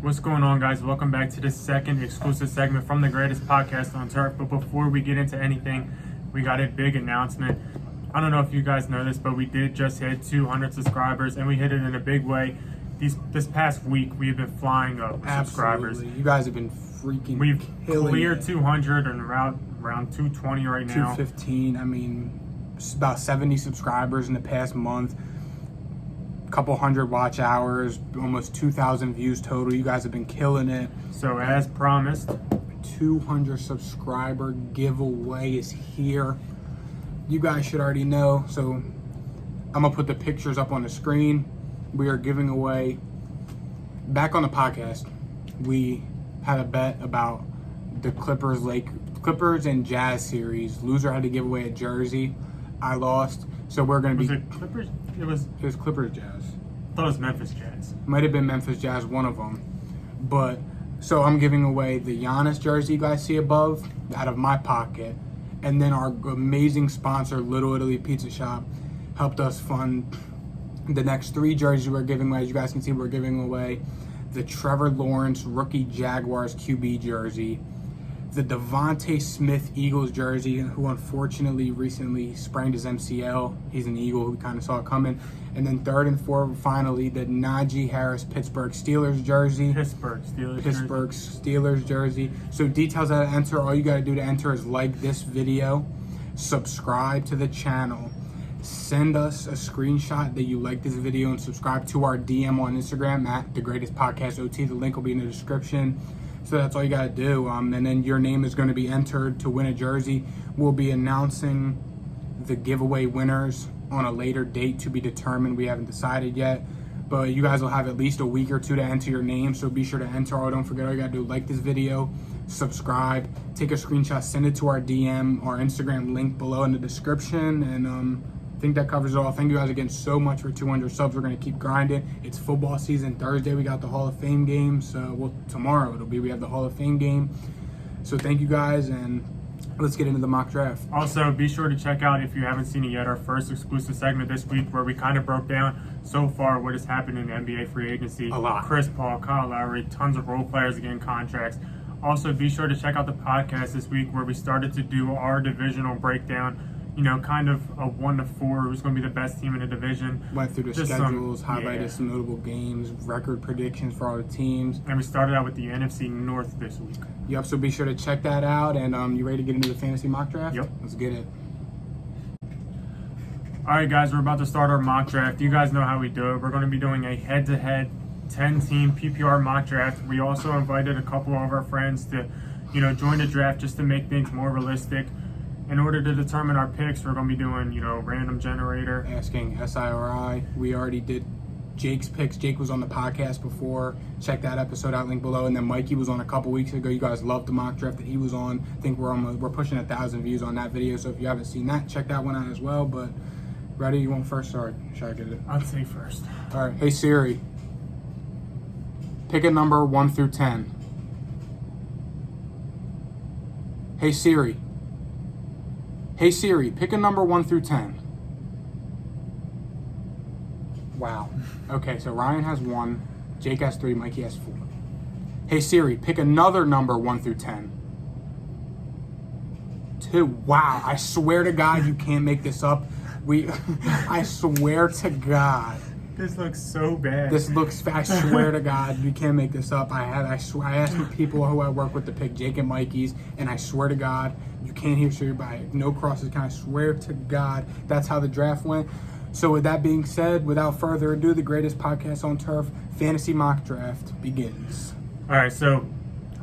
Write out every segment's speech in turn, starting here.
What's going on, guys? Welcome back to the second exclusive segment from the greatest podcast on turf. But before we get into anything, we got a big announcement. I don't know if you guys know this, but we did just hit 200 subscribers, and we hit it in a big way. This past week, we've been flying up subscribers. You guys have been freaking We've killing cleared it. 200 and around 220 right now. 215. I mean, it's about 70 subscribers in the past month. Couple hundred watch hours, almost 2,000 views total. You guys have been killing it. So as promised, 200 subscriber giveaway is here. You guys should already know. So I'm gonna put the pictures up on the screen. We are giving away. Back on the podcast, we had a bet about the Clippers and Jazz series. Loser had to give away a jersey. I lost. So we're gonna was it Clippers? It was Clippers Jazz. I thought it was Memphis Jazz. Might have been Memphis Jazz, one of them. But, so I'm giving away the Giannis jersey you guys see above, out of my pocket. And then our amazing sponsor, Little Italy Pizza Shop, helped us fund the next 3 jerseys we're giving away. As you guys can see, we're giving away the Trevor Lawrence rookie Jaguars QB jersey, the Devonte Smith Eagles jersey, who unfortunately recently sprained his MCL. He's an Eagle who kind of saw it coming. And then third and fourth, finally, the Najee Harris Pittsburgh Steelers jersey. Pittsburgh Steelers jersey. So details how to enter. All you got to do to enter is like this video, subscribe to the channel, send us a screenshot that you like this video, and subscribe to our DM on Instagram at The Greatest Podcast OT. The link will be in the description. So that's all you got to do. And then your name is going to be entered to win a jersey. We'll be announcing the giveaway winners on a later date to be determined. We haven't decided yet. But you guys will have at least a week or 2 to enter your name. So be sure to enter. Oh, don't forget, all you got to do, like this video, subscribe, take a screenshot, send it to our DM, our Instagram link below in the description. And I think that covers it all. Thank you guys again so much for 200 subs. We're going to keep grinding. It's football season. Thursday we got the Hall of Fame game. So well, tomorrow we have the Hall of Fame game. So thank you guys, and let's get into the mock draft. Also, be sure to check out, if you haven't seen it yet, our first exclusive segment this week where we kind of broke down so far what has happened in the NBA free agency. A lot. Chris Paul, Kyle Lowry, tons of role players getting contracts. Also, be sure to check out the podcast this week where we started to do our divisional breakdown. You know, kind of a 1 to 4, who's going to be the best team in the division. Went through the schedules, highlighted some notable games, record predictions for all the teams. And we started out with the NFC North this week. Yep, so be sure to check that out. And you ready to get into the fantasy mock draft? Yep. Let's get it. All right, guys, we're about to start our mock draft. You guys know how we do it. We're going to be doing a head-to-head 10-team PPR mock draft. We also invited a couple of our friends to, join the draft just to make things more realistic. In order to determine our picks, we're going to be doing, random generator. Asking SIRI. We already did Jake's picks. Jake was on the podcast before. Check that episode out, link below. And then Mikey was on a couple weeks ago. You guys loved the mock draft that he was on. I think we're pushing 1,000 views on that video. So if you haven't seen that, check that one out as well. But ready? You want first? Or should I get it? I'd say first. All right. Hey Siri, pick a number 1 through 10. Hey Siri, pick a number 1 through 10. Wow. Okay, so Ryan has 1, Jake has 3, Mikey has 4. Hey Siri, pick another number 1 through 10. 2. Wow, I swear to God you can't make this up. I swear to God. This looks so bad. I swear to God, you can't make this up. I asked people who I work with to pick Jake and Mikey's, and I swear to God, you can't hear Siri by no crosses. Can I swear to God, that's how the draft went. So with that being said, without further ado, the greatest podcast on turf, fantasy mock draft begins. All right, so,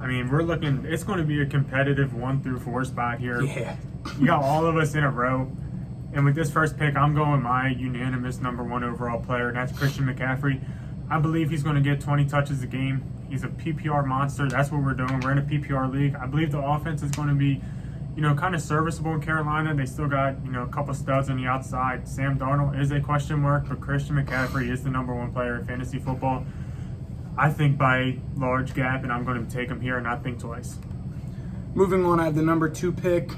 we're looking, it's going to be a competitive 1 through 4 spot here. Yeah. You got all of us in a row. And with this first pick, I'm going my unanimous number 1 overall player, and that's Christian McCaffrey. I believe he's going to get 20 touches a game. He's a PPR monster. That's what we're doing. We're in a PPR league. I believe the offense is going to be, kind of serviceable in Carolina. They still got, a couple studs on the outside. Sam Darnold is a question mark, but Christian McCaffrey is the number 1 player in fantasy football. I think by a large gap, and I'm going to take him here and not think twice. Moving on, I have the number 2 pick.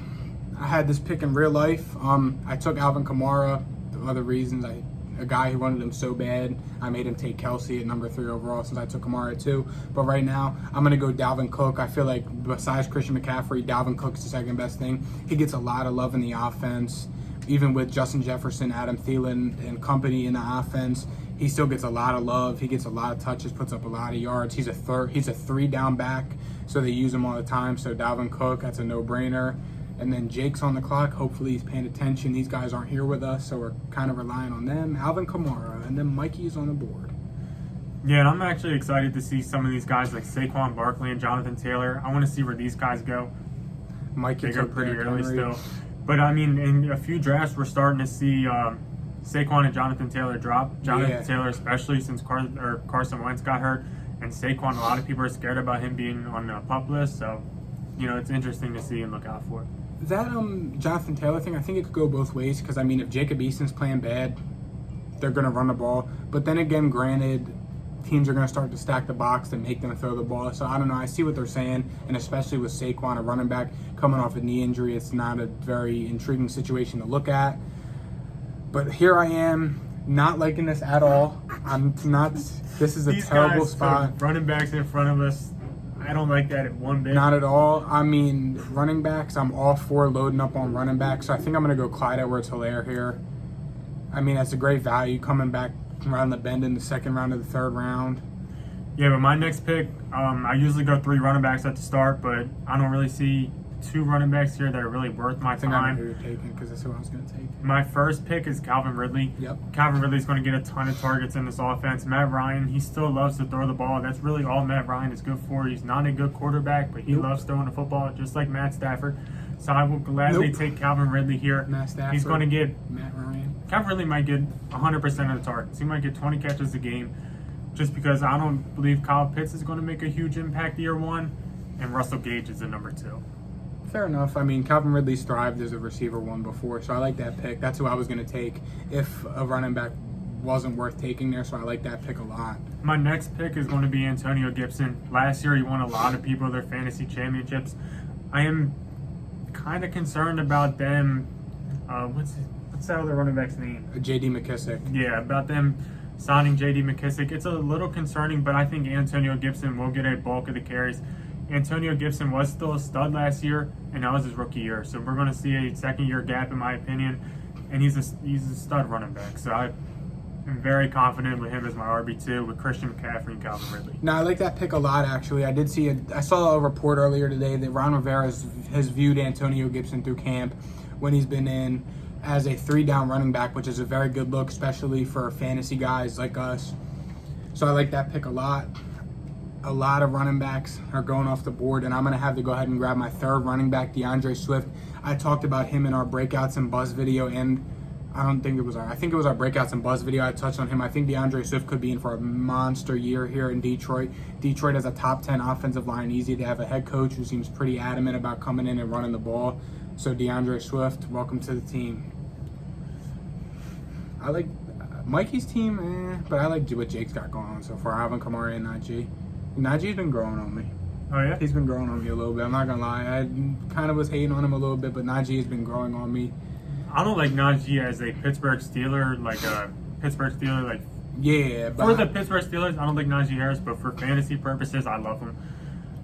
I had this pick in real life. I took Alvin Kamara. The other reasons I a guy who wanted him so bad, I made him take Kelsey at number 3 overall since I took Kamara at 2. But right now, I'm going to go Dalvin Cook. I feel like besides Christian McCaffrey, Dalvin Cook's the second best thing. He gets a lot of love in the offense. Even with Justin Jefferson, Adam Thielen, and company in the offense, he still gets a lot of love. He gets a lot of touches, puts up a lot of yards. He's a 3-down back, so they use him all the time. So Dalvin Cook, that's a no-brainer. And then Jake's on the clock. Hopefully he's paying attention. These guys aren't here with us, so we're kind of relying on them. Alvin Kamara, and then Mikey's on the board. Yeah, and I'm actually excited to see some of these guys like Saquon Barkley and Jonathan Taylor. I want to see where these guys go. Mikey They go took pretty Derrick early Henry. still. But, I mean, in a few drafts, we're starting to see Saquon and Jonathan Taylor drop. Jonathan Taylor especially since Carson Wentz got hurt. And Saquon, a lot of people are scared about him being on the PUP list. So, it's interesting to see and look out for. That Jonathan Taylor thing, I think it could go both ways. Because, I mean, if Jacob Eason's playing bad, they're going to run the ball. But then again, granted, teams are going to start to stack the box and make them throw the ball. So I don't know. I see what they're saying, and especially with Saquon, a running back coming off a knee injury, it's not a very intriguing situation to look at. But here I am, not liking this at all. I'm not. This is a These terrible guys spot. put running backs in front of us. I don't like that at one bit. Not at all. I mean, running backs, I'm all for loading up on running backs. So I think I'm going to go Clyde Edwards-Helaire here. I mean, that's a great value coming back around the bend in the second round of the third round. Yeah, but my next pick, I usually go 3 running backs at the start, but I don't really see 2 running backs here that are really worth my I think I know time. who you're taking because that's who I was going to take. My first pick is Calvin Ridley. Yep. Calvin Ridley's going to get a ton of targets in this offense. Matt Ryan, he still loves to throw the ball. That's really all Matt Ryan is good for. He's not a good quarterback, but he loves throwing the football, just like Matt Stafford. So I will gladly take Calvin Ridley here. Matt Stafford. He's going to get Matt Ryan. Calvin Ridley might get 100% of the targets. He might get 20 catches a game just because I don't believe Kyle Pitts is going to make a huge impact year 1, and Russell Gage is the number 2. Fair enough. I mean, Calvin Ridley's thrived as a receiver 1 before, so I like that pick. That's who I was going to take if a running back wasn't worth taking there, so I like that pick a lot. My next pick is going to be Antonio Gibson. Last year, he won a lot of people their fantasy championships. I am kind of concerned about them. What's that other running back's name? J.D. McKissick. Yeah, about them signing J.D. McKissick. It's a little concerning, but I think Antonio Gibson will get a bulk of the carries. Antonio Gibson was still a stud last year, and that was his rookie year. So we're going to see a second-year gap, in my opinion, and he's a stud running back. So I am very confident with him as my RB2 with Christian McCaffrey and Calvin Ridley. No, I like that pick a lot, actually. I saw a report earlier today that Ron Rivera has viewed Antonio Gibson through camp when he's been in as a 3-down running back, which is a very good look, especially for fantasy guys like us. So I like that pick a lot. A lot of running backs are going off the board, and I'm going to have to go ahead and grab my 3rd running back, Deandre Swift. I talked about him in our Breakouts and Buzz video, and I think it was our Breakouts and Buzz video. I touched on him. I think Deandre Swift could be in for a monster year here in Detroit. Detroit has a top 10 offensive line, easy to have a head coach who seems pretty adamant about coming in and running the ball. So Deandre Swift, welcome to the team. I like Mikey's team, but I like what Jake's got going on so far. Alvin Kamara and Najee. Najee's been growing on me. Oh, yeah? He's been growing on me a little bit. I'm not going to lie. I kind of was hating on him a little bit, but Najee has been growing on me. I don't like Najee as a Pittsburgh Steeler, Yeah, but for the Pittsburgh Steelers, I don't like Najee Harris, but for fantasy purposes, I love him.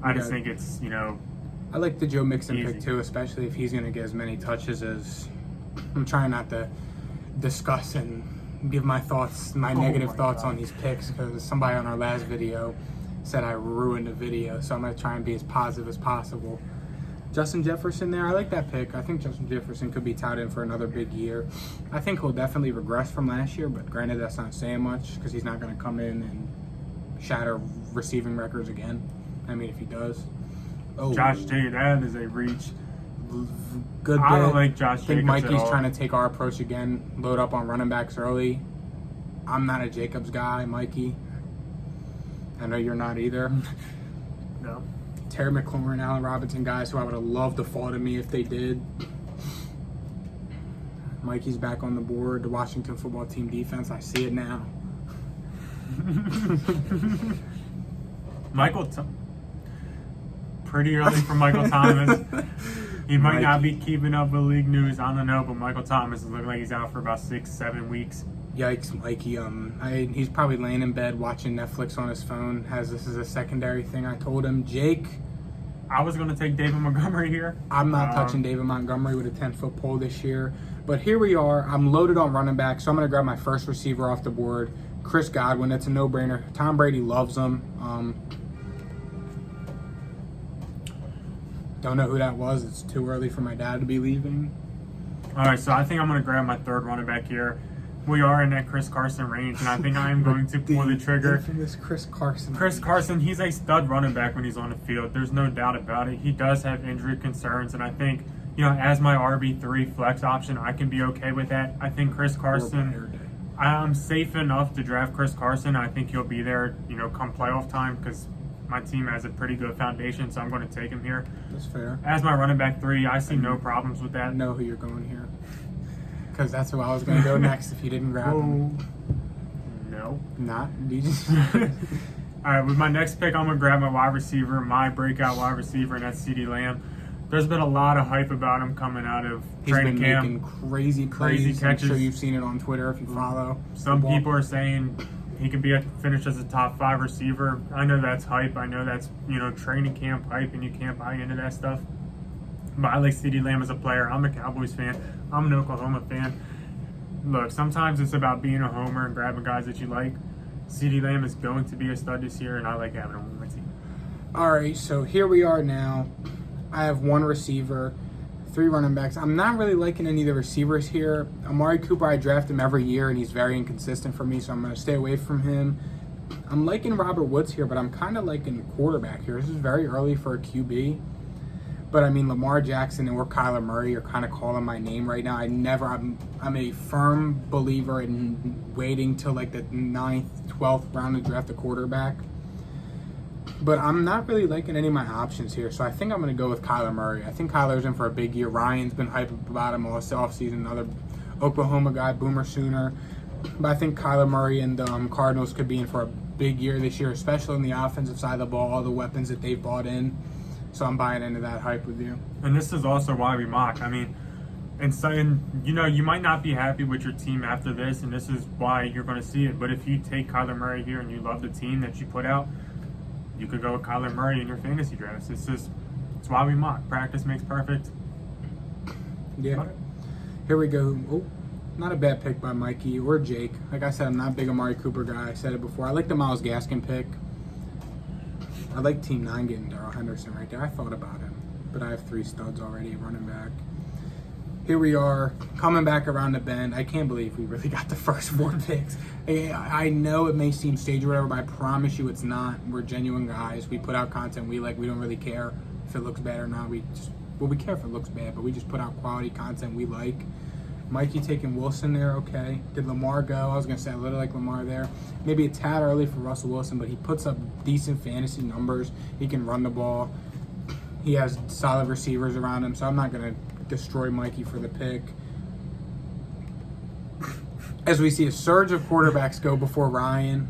I just think it's, I like the Joe Mixon easy. pick too, especially if he's going to get as many touches as... I'm trying not to discuss and give my negative thoughts on these picks, because somebody on our last video said I ruined the video, so I'm going to try and be as positive as possible. Justin Jefferson there, I like that pick. I think Justin Jefferson could be tied in for another big year. I think he'll definitely regress from last year, but granted that's not saying much because he's not going to come in and shatter receiving records again. I mean, if he does. Oh, Josh Jacobs, that is a reach. Good I don't bit. like Josh I think Jacobs at Mikey's all. trying to take our approach again, load up on running backs early. I'm not a Jacobs guy, Mikey. I know you're not either. No. Terry McLaurin, Allen Robinson guys who I would have loved to fall to me if they did. Mikey's back on the board. The Washington football team defense, I see it now. Pretty early for Michael Thomas. He might not Mikey. be keeping up with league news. I don't know, but Michael Thomas is looking like he's out for about 6-7 weeks. Yikes, Mikey. He's probably laying in bed watching Netflix on his phone. This is a secondary thing. I told him, Jake. I was going to take David Montgomery here. I'm not touching David Montgomery with a 10-foot pole this year. But here we are. I'm loaded on running back, so I'm going to grab my first receiver off the board. Chris Godwin. It's a no-brainer. Tom Brady loves him. Don't know who that was. It's too early for my dad to be leaving. All right, so I think I'm going to grab my third running back here. We are in that Chris Carson range, and I think I am going to pull the trigger. Infamous Chris Carson. Chris Carson, he's a stud running back when he's on the field. There's no doubt about it. He does have injury concerns, and I think, as my RB3 flex option, I can be okay with that. I think Chris Carson, I'm safe enough to draft Chris Carson. I think he'll be there, come playoff time because my team has a pretty good foundation, so I'm going to take him here. That's fair. As my running back 3, I see no problems with that. I know who you're going here. Because that's who I was going to go next if you didn't grab him. No. Not? All right, with my next pick, I'm going to grab my wide receiver, my breakout wide receiver, and that's CeeDee Lamb. There's been a lot of hype about him coming out of training camp. He's been making crazy plays. Catches. I'm sure you've seen it on Twitter if you follow. Some people are saying he could be finished as a top 5 receiver. I know that's hype. I know that's, training camp hype, and you can't buy into that stuff. But I like CeeDee Lamb as a player. I'm a Cowboys fan. I'm an Oklahoma fan. Look, sometimes it's about being a homer and grabbing guys that you like. CeeDee Lamb is going to be a stud this year, and I like having him on my team. All right, so here we are now. I have 1 receiver, 3 running backs. I'm not really liking any of the receivers here. Amari Cooper, I draft him every year, and he's very inconsistent for me, so I'm going to stay away from him. I'm liking Robert Woods here, but I'm kind of liking quarterback here. This is very early for a QB. But I mean, Lamar Jackson or Kyler Murray are kind of calling my name right now. I'm a firm believer in waiting till like the 9th, 12th round to draft a quarterback. But I'm not really liking any of my options here, so I think I'm going to go with Kyler Murray. I think Kyler's in for a big year. Ryan's been hyped about him all offseason. Another Oklahoma guy, Boomer Sooner. But I think Kyler Murray and the Cardinals could be in for a big year this year, especially on the offensive side of the ball, all the weapons that they've bought in. So I'm buying into that hype with you. And this is also why we mock. I mean, you might not be happy with your team after this, and this is why you're going to see it. But if you take Kyler Murray here and you love the team that you put out, you could go with Kyler Murray in your fantasy drafts. It's why we mock. Practice makes perfect. Yeah. Here we go. Oh, not a bad pick by Mikey or Jake. Like I said, I'm not a big Amari Cooper guy. I said it before. I like the Myles Gaskin pick. I like Team 9 getting Darrell Henderson right there. I thought about him, but I have 3 studs already running back. Here we are, coming back around the bend. I can't believe we really got the first 4 picks. I know it may seem staged or whatever, but I promise you it's not. We're genuine guys. We put out content we like. We don't really care if it looks bad or not. We care if it looks bad, but we just put out quality content we like. Mikey taking Wilson there, okay. Did Lamar go? I was going to say I really like Lamar there. Maybe a tad early for Russell Wilson, but he puts up decent fantasy numbers. He can run the ball. He has solid receivers around him, so I'm not going to destroy Mikey for the pick. As we see a surge of quarterbacks go before Ryan.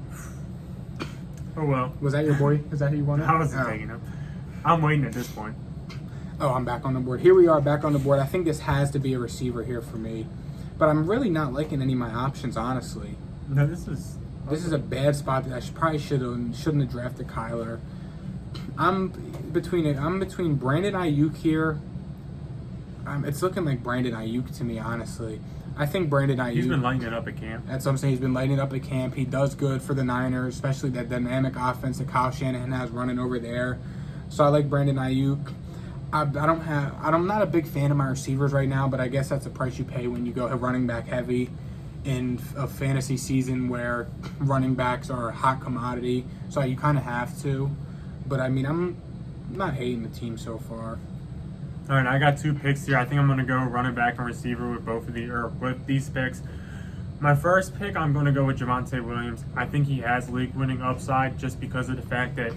Oh, well. Was that your boy? Is that who you wanted? I wasn't taking him. I'm waiting at this point. Oh, I'm back on the board. Here we are, back on the board. I think this has to be a receiver here for me. But I'm really not liking any of my options, honestly. No, this is a bad spot that I shouldn't have drafted Kyler. I'm between Brandon Ayuk here. It's looking like Brandon Ayuk to me, honestly. I think Brandon Ayuk. He's been lighting it up at camp. That's what I'm saying. He's been lighting it up at camp. He does good for the Niners, especially that dynamic offense that Kyle Shanahan has running over there. So I like Brandon Ayuk. I'm not a big fan of my receivers right now, but I guess that's the price you pay when you go running back heavy in a fantasy season where running backs are a hot commodity. So you kind of have to. But I mean, I'm not hating the team so far. All right, I got 2 picks here. I think I'm going to go running back and receiver with these picks. My first pick, I'm going to go with Javonte Williams. I think he has league-winning upside just because of the fact that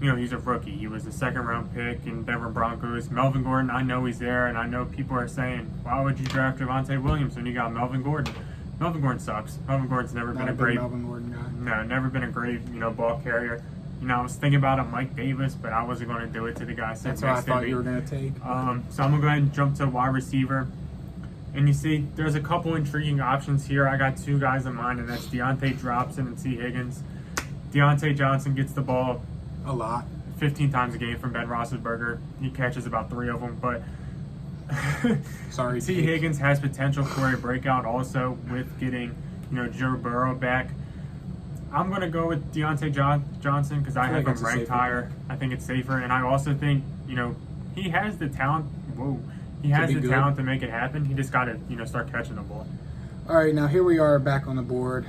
he's a rookie. He was a 2nd-round pick in Denver Broncos. Melvin Gordon, I know he's there, and I know people are saying, why would you draft Javonte Williams when you got Melvin Gordon? Melvin Gordon sucks. Melvin Gordon's never been a great Melvin Gordon guy. No, never been a great, ball carrier. I was thinking about a Mike Davis, but I wasn't going to do it to the guy sitting next to me. That's what I thought you were going to take. So I'm going to go ahead and jump to wide receiver. And you see, there's a couple intriguing options here. I got two guys in mind, and that's Deontay Dropson and T. Higgins. Deontay Johnson gets the ball A lot. 15 times a game from Ben Roethlisberger. He catches about 3 of them, but Sorry, T. Jake. Higgins has potential for a breakout also with getting, Joe Burrow back. I'm going to go with Deontay Johnson because I feel have like him it's a ranked safer higher. I think it's safer, and I also think, he has the talent. He has be the good. talent to make it happen. He just got to, start catching the ball. All right, now here we are back on the board.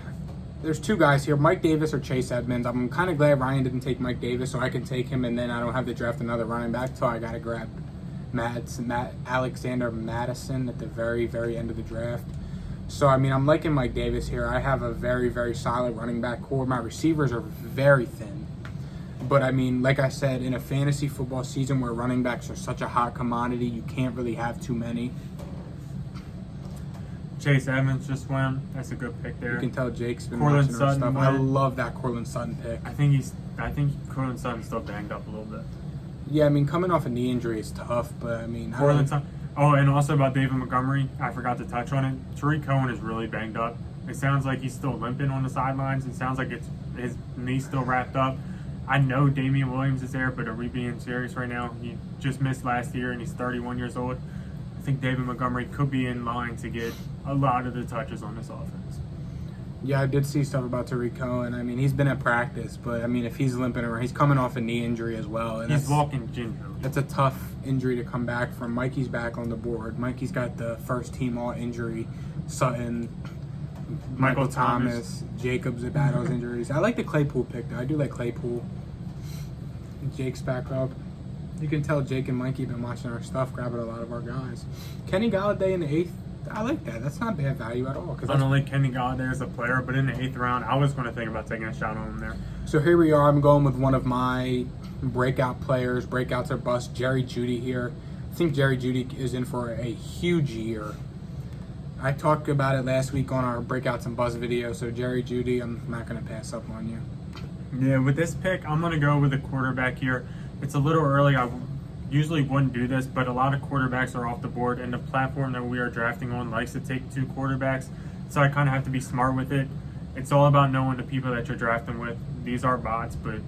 There's two guys here, Mike Davis or Chase Edmonds. I'm kind of glad Ryan didn't take Mike Davis, so I can take him, and then I don't have to draft another running back, so I got to grab Alexander Madison at the very, very end of the draft. So, I mean, I'm liking Mike Davis here. I have a very, very solid running back core. My receivers are very thin. But, I mean, like I said, in a fantasy football season where running backs are such a hot commodity, you can't really have too many. Chase Edmonds just went. That's a good pick there. You can tell Jake's been Courtland watching our Sutton stuff. I went. love that Courtland Sutton pick. I think Courtland Sutton's still banged up a little bit. Yeah, I mean, coming off a knee injury is tough, but, I mean... Courtland Sutton. Oh, and also about David Montgomery, I forgot to touch on it. Tariq Cohen is really banged up. It sounds like he's still limping on the sidelines. It sounds like his knee's still wrapped up. I know Damien Williams is there, but are we being serious right now? He just missed last year, and he's 31 years old. I think David Montgomery could be in line to get a lot of the touches on this offense. Yeah, I did see stuff about Tariq Cohen. I mean, he's been at practice, but, I mean, if he's limping around, he's coming off a knee injury as well. And He's walking gingerly. That's a tough injury to come back from. Mikey's back on the board. Mikey's got the first team all injury. Sutton, Michael Thomas, Jacobs that battles injuries. I like the Claypool pick, though. I do like Claypool. Jake's back up. You can tell Jake and Mikey have been watching our stuff, grabbing a lot of our guys. Kenny Galladay in the 8th. I like that. That's not bad value at all. I don't like Kenny Galladay as a player, but in the 8th round, I was going to think about taking a shot on him there. So here we are. I'm going with one of my breakout players. Breakouts are bust. Jerry Judy here. I think Jerry Judy is in for a huge year. I talked about it last week on our breakouts and bust video. So Jerry Judy, I'm not going to pass up on you. Yeah, with this pick, I'm going to go with a quarterback here. It's a little early. I usually wouldn't do this, but a lot of quarterbacks are off the board, and the platform that we are drafting on likes to take 2 quarterbacks, so I kind of have to be smart with it. It's all about knowing the people that you're drafting with. These are bots, but,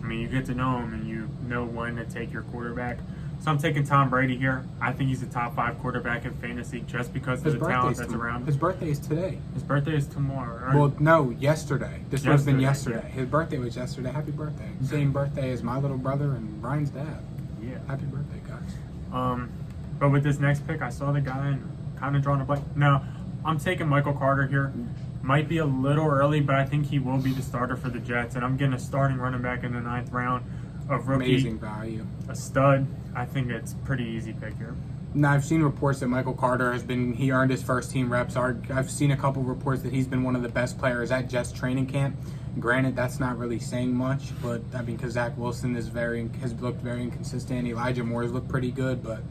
I mean, you get to know them, and you know when to take your quarterback. So I'm taking Tom Brady here. I think he's a top 5 quarterback in fantasy just because of the talent that's around him. His birthday is today. His birthday is tomorrow. Right? Well, no, yesterday. This would have been yesterday. Yeah. His birthday was yesterday. Happy birthday. Same birthday as my little brother and Brian's dad. Yeah. Happy birthday, guys. But with this next pick, I saw the guy and kind of drawing a blank. No, I'm taking Michael Carter here. Might be a little early, but I think he will be the starter for the Jets. And I'm getting a starting running back in the 9th round of rookie. Amazing value. A stud. I think it's pretty easy pick here. Now, I've seen reports that Michael Carter he earned his first team reps. I've seen a couple reports that he's been one of the best players at Jets training camp. Granted, that's not really saying much, but I mean, because Zach Wilson has looked very inconsistent. Elijah Moore's looked pretty good, but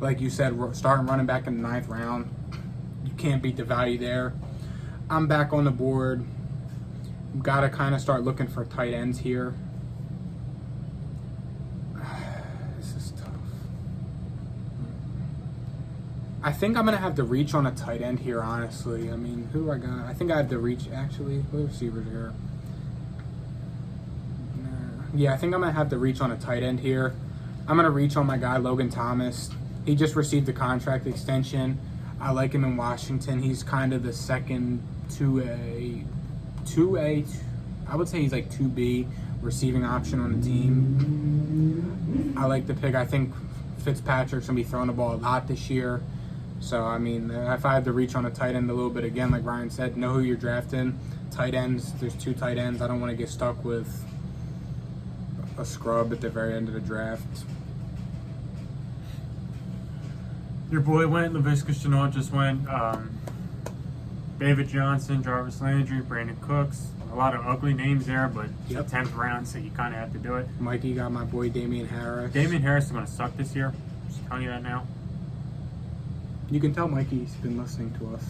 like you said, starting running back in the 9th round, you can't beat the value there. I'm back on the board. Got to kind of start looking for tight ends here. This is tough. I think I'm going to have to reach on a tight end here, honestly. I mean, who do I got? I think I have to reach, actually. Who are the receivers here? Yeah, I think I'm going to have to reach on a tight end here. I'm going to reach on my guy, Logan Thomas. He just received a contract extension. I like him in Washington. He's kind of the second 2A, I would say he's like 2B receiving option on the team. I like the pick. I think Fitzpatrick's going to be throwing the ball a lot this year. So, I mean, if I had to reach on a tight end a little bit, again, like Ryan said, know who you're drafting. Tight ends, there's 2 tight ends. I don't want to get stuck with a scrub at the very end of the draft. Your boy went. Laviska Shenault just went. David Johnson, Jarvis Landry, Brandon Cooks. A lot of ugly names there, but Yep. it's the 10th round, so you kind of have to do it. Mikey got my boy Damien Harris. Damien Harris is going to suck this year. Just telling you that now. You can tell Mikey's been listening to us.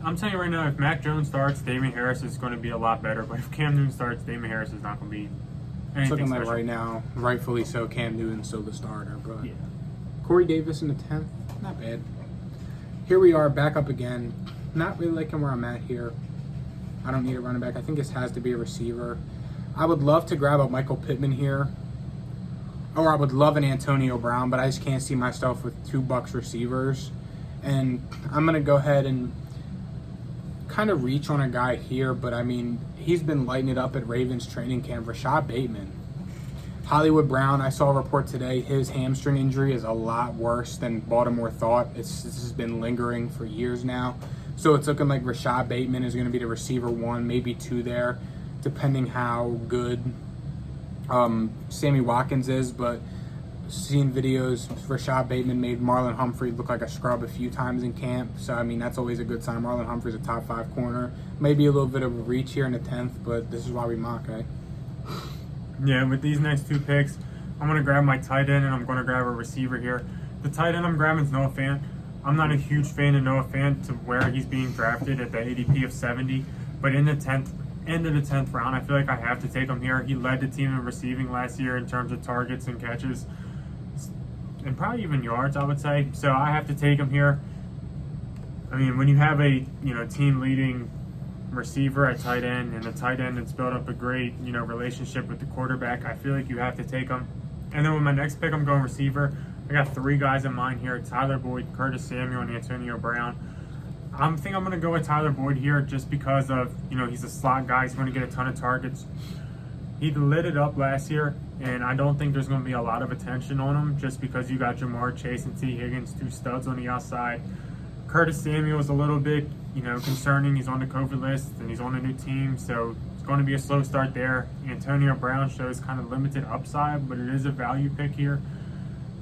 I'm telling you right now, if Mac Jones starts, Damien Harris is going to be a lot better. But if Cam Newton starts, Damien Harris is not going to be It's anything looking like special. right now, rightfully so, Cam Newton's still the starter. But Yeah. Corey Davis in the 10th, not bad. here we are back up again. Not really liking where I'm at here. I don't need a running back. I think this has to be a receiver. I would love to grab a Michael Pittman here. Or I would love an Antonio Brown, but I just can't see myself with two Bucs receivers. And I'm going to go ahead and kind of reach on a guy here, but I mean, he's been lighting it up at Ravens training camp. Rashad Bateman. Hollywood Brown, I saw a report today, his hamstring injury is a lot worse than Baltimore thought. This has been lingering for years now. So it's looking like Rashad Bateman is going to be the receiver 1, maybe 2 there, depending how good Sammy Watkins is. But seeing videos, Rashad Bateman made Marlon Humphrey look like a scrub a few times in camp. So, I mean, that's always a good sign. Marlon Humphrey's a top 5 corner. Maybe a little bit of a reach here in the 10th, but this is why we mock, eh? Yeah, with these next 2 picks, I'm going to grab my tight end and I'm going to grab a receiver here. The tight end I'm grabbing is Noah Fant. I'm not a huge fan of Noah Fant to where he's being drafted at the ADP of 70, but in the 10th, end of the 10th round, I feel like I have to take him here. He led the team in receiving last year in terms of targets and catches, and probably even yards, I would say. So I have to take him here. I mean, when you have a team leading receiver at tight end and a tight end that's built up a great relationship with the quarterback, I feel like you have to take him. And then with my next pick, I'm going receiver. I got 3 guys in mind here: Tyler Boyd, Curtis Samuel, and Antonio Brown. I think I'm going to go with Tyler Boyd here just because of, he's a slot guy. He's going to get a ton of targets. He lit it up last year, and I don't think there's going to be a lot of attention on him just because you got Jamar Chase and T. Higgins, 2 studs on the outside. Curtis Samuel is a little bit, concerning. He's on the COVID list, and he's on a new team, so it's going to be a slow start there. Antonio Brown shows kind of limited upside, but it is a value pick here.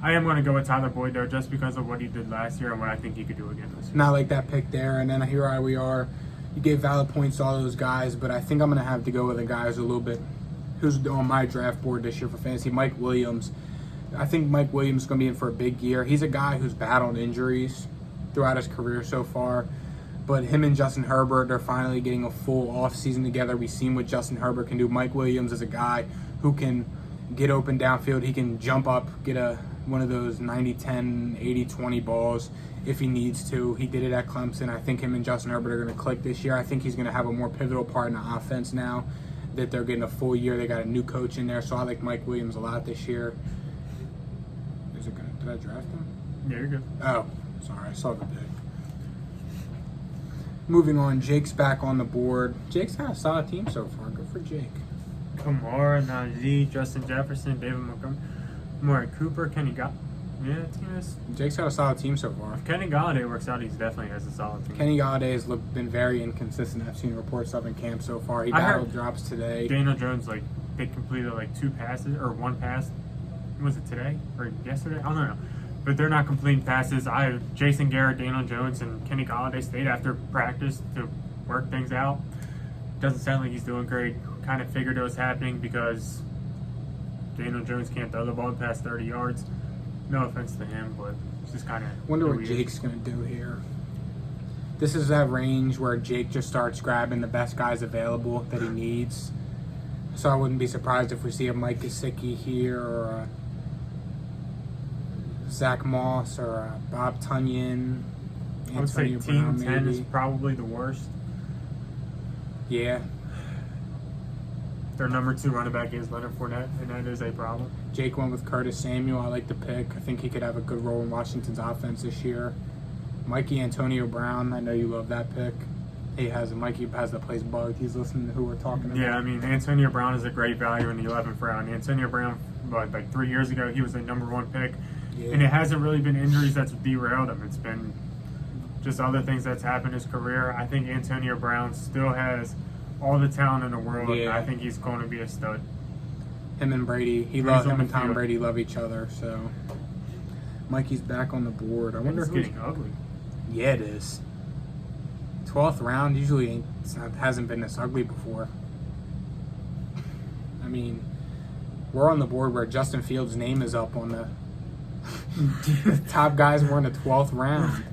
I am going to go with Tyler Boyd, though, just because of what he did last year and what I think he could do again this year. Not like that pick there, and then here we are. You gave valid points to all those guys, but I think I'm going to have to go with a guy who's on my draft board this year for fantasy, Mike Williams. I think Mike Williams is going to be in for a big year. He's a guy who's battled injuries throughout his career so far, but him and Justin Herbert, they're finally getting a full offseason together. We've seen what Justin Herbert can do. Mike Williams is a guy who can get open downfield. He can jump up, get one of those 90-10, 80-20 balls if he needs to. He did it at Clemson. I think him and Justin Herbert are going to click this year. I think he's going to have a more pivotal part in the offense now that they're getting a full year. They got a new coach in there, so I like Mike Williams a lot this year. Did I draft him? Yeah, you're good. Oh, sorry. I saw the pick. Moving on, Jake's back on the board. Jake's had a solid team so far. Good for Jake. Kamara, Najee, Justin Jefferson, David Montgomery, Amari Cooper, Kenny Galladay. Yeah, team is. Jake's had a solid team so far. If Kenny Galladay works out, he definitely has a solid team. Kenny Galladay has been very inconsistent. I've seen reports of in camp so far. He battled drops today. Daniel Jones, they completed 2 passes or 1 pass. Was it today or yesterday? I don't know. But they're not completing passes. Jason Garrett, Daniel Jones, and Kenny Galladay stayed after practice to work things out. Doesn't sound like he's doing great. Kind of figured it was happening because Daniel Jones can't throw the ball past 30 yards. No offense to him, but it's just kind of wonder what Jake's going to do here. This is that range where Jake just starts grabbing the best guys available that he needs. So I wouldn't be surprised if we see a Mike Gesicki here or a Zach Moss or a Bob Tunyon. I would say Team 10 is probably the worst. Yeah. Their number 2 running back is Leonard Fournette, and that is a problem. Jake went with Curtis Samuel. I like the pick. I think he could have a good role in Washington's offense this year. Mikey Antonio Brown, I know you love that pick. Mikey has the place bugged. He's listening to who we're talking about. Yeah, I mean, Antonio Brown is a great value in the 11th round. Antonio Brown, 3 years ago, he was the number 1 pick. Yeah. And it hasn't really been injuries that's derailed him. It's been just other things that's happened in his career. I think Antonio Brown still has all the talent in the world. Yeah. I think he's going to be a stud. Him and Brady, him and Tom Brady love each other. So Mikey's back on the board. I wonder who's getting ugly. Yeah, it is. 12th round usually hasn't been this ugly before. I mean, we're on the board where Justin Fields' name is up on the top guys were in the 12th round.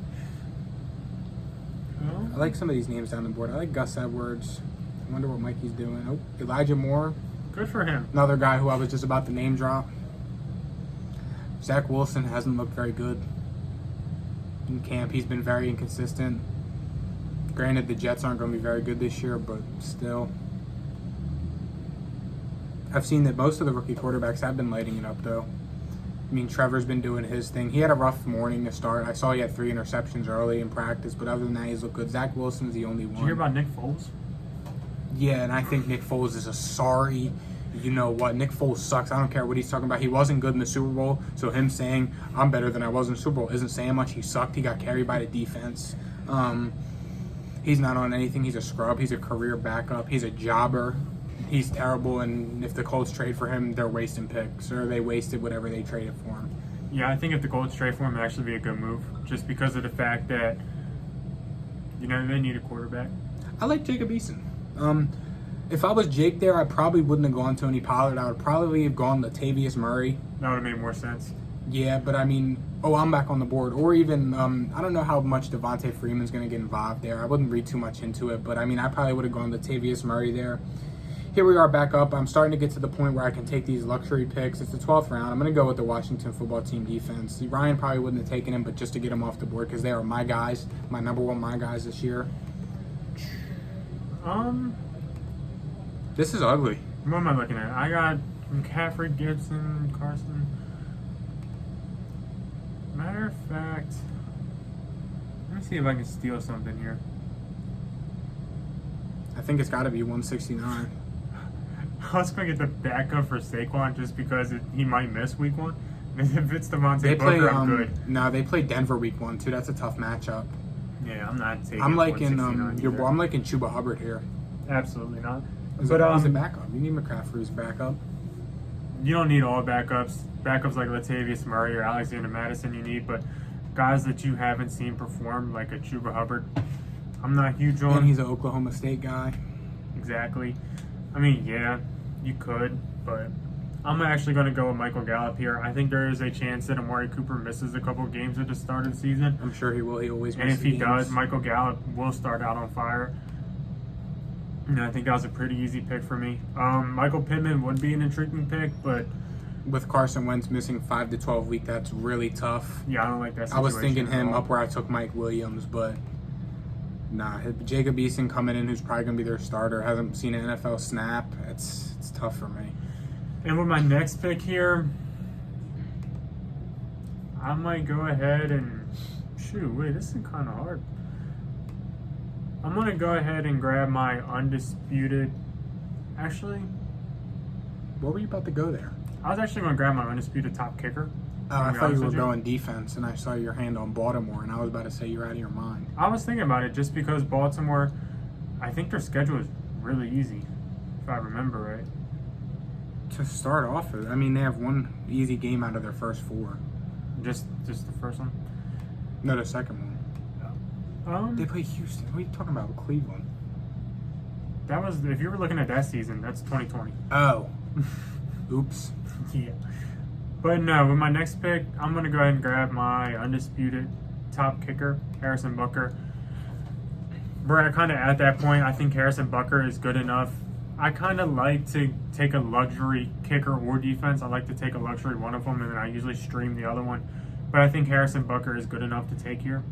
I like some of these names down the board. I like Gus Edwards. I wonder what Mikey's doing. Oh, Elijah Moore. Good for him. Another guy who I was just about to name drop. Zach Wilson hasn't looked very good. in camp. He's been very inconsistent. Granted, the Jets aren't going to be very good this year, but still. I've seen that most of the rookie quarterbacks have been lighting it up, though. I mean, Trevor's been doing his thing. He had a rough morning to start. I saw he had 3 interceptions early in practice, but other than that, he's looked good. Zach Wilson's the only one. Did you hear about Nick Foles? Yeah, and I think Nick Foles is a sorry, you know what, Nick Foles sucks. I don't care what he's talking about. He wasn't good in the Super Bowl, so him saying, I'm better than I was in the Super Bowl isn't saying much. He sucked. He got carried by the defense. He's not on anything. He's a scrub. He's a career backup. He's a jobber. He's terrible, and if the Colts trade for him, they're wasting picks, or they wasted whatever they traded for him. Yeah, I think if the Colts trade for him, it'd actually be a good move, just because of the fact that, you know, they need a quarterback. I like Jacob Eason. If I was Jake there, I probably wouldn't have gone Tony Pollard. I would probably have gone Latavius Murray. That would have made more sense. Yeah, but I mean, I'm back on the board. Or even, I don't know how much Devontae Freeman's going to get involved there. I wouldn't read too much into it, but I mean, I probably would have gone Latavius Murray there. Here we are back up. I'm starting to get to the point where I can take these luxury picks. It's the 12th round. I'm going to go with the Washington football team defense. Ryan probably wouldn't have taken him, but just to get him off the board because they are my guys, my number one my guys this year. This is ugly. What am I looking at? I got McCaffrey, Gibson, Carson. Matter of fact, let me see if I can steal something here. I think it's got to be 169. I was going to get the backup for Saquon just because he might miss week 1. If it's Devontae Booker, I'm good. No, they play Denver week 1 too. That's a tough matchup. Yeah, I'm not taking. I'm liking I'm liking Chuba Hubbard here. Absolutely not. He's a backup. You need McCaffrey as backup. You don't need all backups. Backups like Latavius Murray or Alexander Madison you need, but guys that you haven't seen perform like a Chuba Hubbard, I'm not huge on. And he's an Oklahoma State guy. Exactly. I mean, yeah, you could, but I'm actually going to go with Michael Gallup here. I think there is a chance that Amari Cooper misses a couple games at the start of the season. I'm sure he will. He always misses. And if he games. does, Michael Gallup will start out on fire. And I think that was a pretty easy pick for me. Michael Pittman would be an intriguing pick, but with Carson Wentz missing 5 to 12 weeks, that's really tough. Yeah, I don't like that situation. I was thinking him up where I took Mike Williams, but nah. Jacob Eason coming in, who's probably going to be their starter, hasn't seen an NFL snap. It's tough for me. And with my next pick here, I might go ahead and wait, this is kind of hard. I'm going to go ahead and grab my undisputed. Actually, what were you about to go there? I was actually going to grab my undisputed top kicker. Oh, I thought you were going defense, and I saw your hand on Baltimore, and I was about to say you're out of your mind. I was thinking about it just because Baltimore, I think their schedule is really easy, if I remember right. To start off with, I mean, they have one easy game out of their first 4. Just the first one? No, the second one. They play Houston. What are you talking about? Cleveland. That was, if you were looking at that season, that's 2020. Oh. Oops. Yeah. But no, with my next pick, I'm going to go ahead and grab my undisputed top kicker, Harrison Butker. We're kind of at that point. I think Harrison Butker is good enough. I kind of like to take a luxury kicker or defense. I like to take a luxury one of them, and then I usually stream the other one. But I think Harrison Butker is good enough to take here.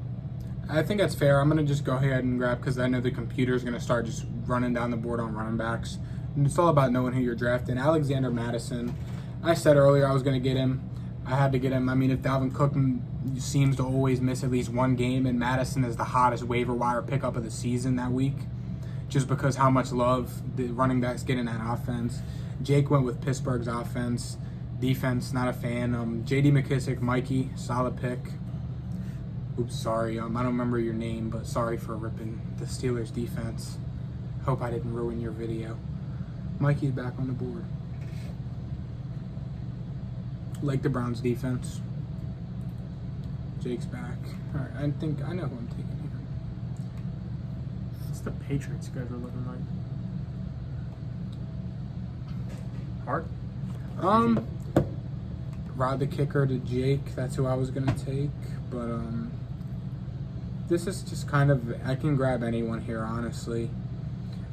I think that's fair. I'm going to just go ahead and grab, because I know the computer is going to start just running down the board on running backs. And it's all about knowing who you're drafting. Alexander Madison. I said earlier I was going to get him. I had to get him. I mean, if Dalvin Cook seems to always miss at least one game, and Madison is the hottest waiver wire pickup of the season that week, just because how much love the running backs get in that offense. Jake went with Pittsburgh's offense. Defense, not a fan. J.D. McKissick, Mikey, solid pick. Oops, sorry. I don't remember your name, but sorry for ripping the Steelers defense. Hope I didn't ruin your video. Mikey's back on the board. Like the Browns defense. Jake's back. All right, I think I know who I'm taking here. What's the Patriots schedule looking like? Hard? Rod the kicker to Jake. That's who I was gonna take, but this is just kind of, I can grab anyone here, honestly.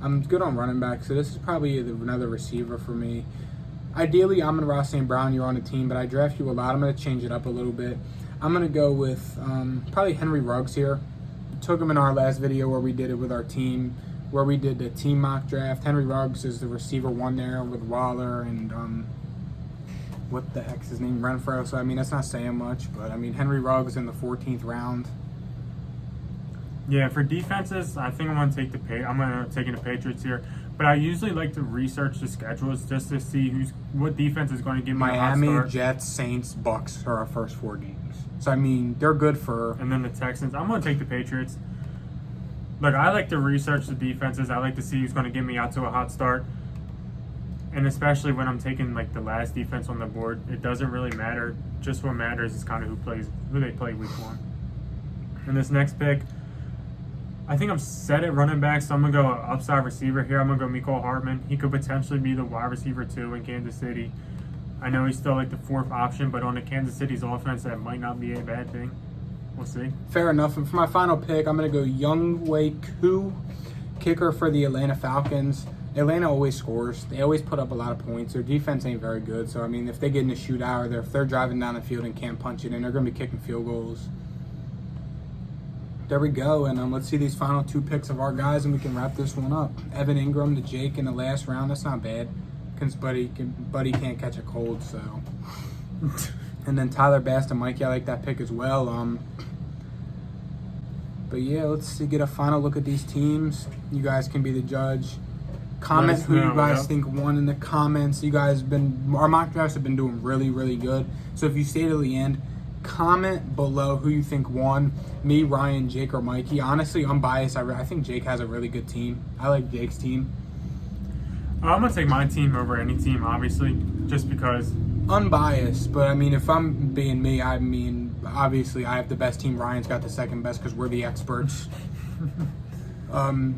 I'm good on running back, so this is probably another receiver for me. Ideally, Amon-Ra St. Brown, you're on the team, but I draft you a lot. I'm going to change it up a little bit. I'm going to go with probably Henry Ruggs here. Took him in our last video where we did it with our team, where we did the team mock draft. Henry Ruggs is the receiver one there with Waller and what the heck's his name, Renfro. So I mean, that's not saying much, but I mean Henry Ruggs in the 14th round. Yeah, for defenses, I think I'm gonna take the Patriots here. But I usually like to research the schedules just to see what defense is going to give me a hot Miami, start. Jets, Saints, Bucks are our first 4 games. So I mean, they're good for. And then the Texans. I'm gonna take the Patriots. Look, I like to research the defenses. I like to see who's going to get me out to a hot start. And especially when I'm taking like the last defense on the board, it doesn't really matter. Just what matters is kind of who they play week 1. And this next pick, I think I'm set at running back, so I'm going to go upside receiver here. I'm going to go Mecole Hardman. He could potentially be the wide receiver 2 in Kansas City. I know he's still like the 4th option, but on the Kansas City's offense, that might not be a bad thing. We'll see. Fair enough. And for my final pick, I'm going to go Younghoe Koo, kicker for the Atlanta Falcons. Atlanta always scores. They always put up a lot of points. Their defense ain't very good. So, I mean, if they get in a shootout or if they're driving down the field and can't punch it in, they're going to be kicking field goals. There we go. And let's see these final 2 picks of our guys, and we can wrap this one up. Evan Ingram to Jake in the last round. That's not bad because Buddy can't catch a cold, so. And then Tyler Bass to Mikey. I like that pick as well. But yeah, let's get a final look at these teams. You guys can be the judge. Comment who you guys think won in the comments. You guys our mock drafts have been doing really, really good. So if you stay to the end, comment below who you think won. Me, Ryan, Jake, or Mikey. Honestly, I'm biased. I think Jake has a really good team. I like Jake's team. I'm going to take my team over any team, obviously, just because. Unbiased, but I mean, if I'm being me, I mean, obviously I have the best team. Ryan's got the second best because we're the experts.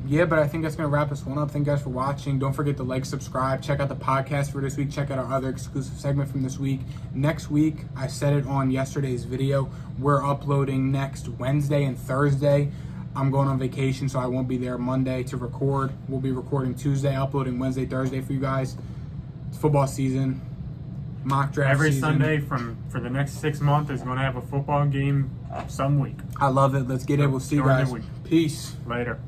Yeah, but I think that's going to wrap this one up. Thank you guys for watching. Don't forget to like, subscribe, check out the podcast for this week, check out our other exclusive segment from this week. Next week, I said it on yesterday's video, we're uploading next Wednesday and Thursday. I'm going on vacation, so I won't be there Monday to record. We'll be recording Tuesday, uploading Wednesday, Thursday for you guys. It's football season. Mock draft every season. Sunday for the next 6 months is going to have a football game some week. I love it. Let's get it. We'll see you guys. Week. Peace. Later.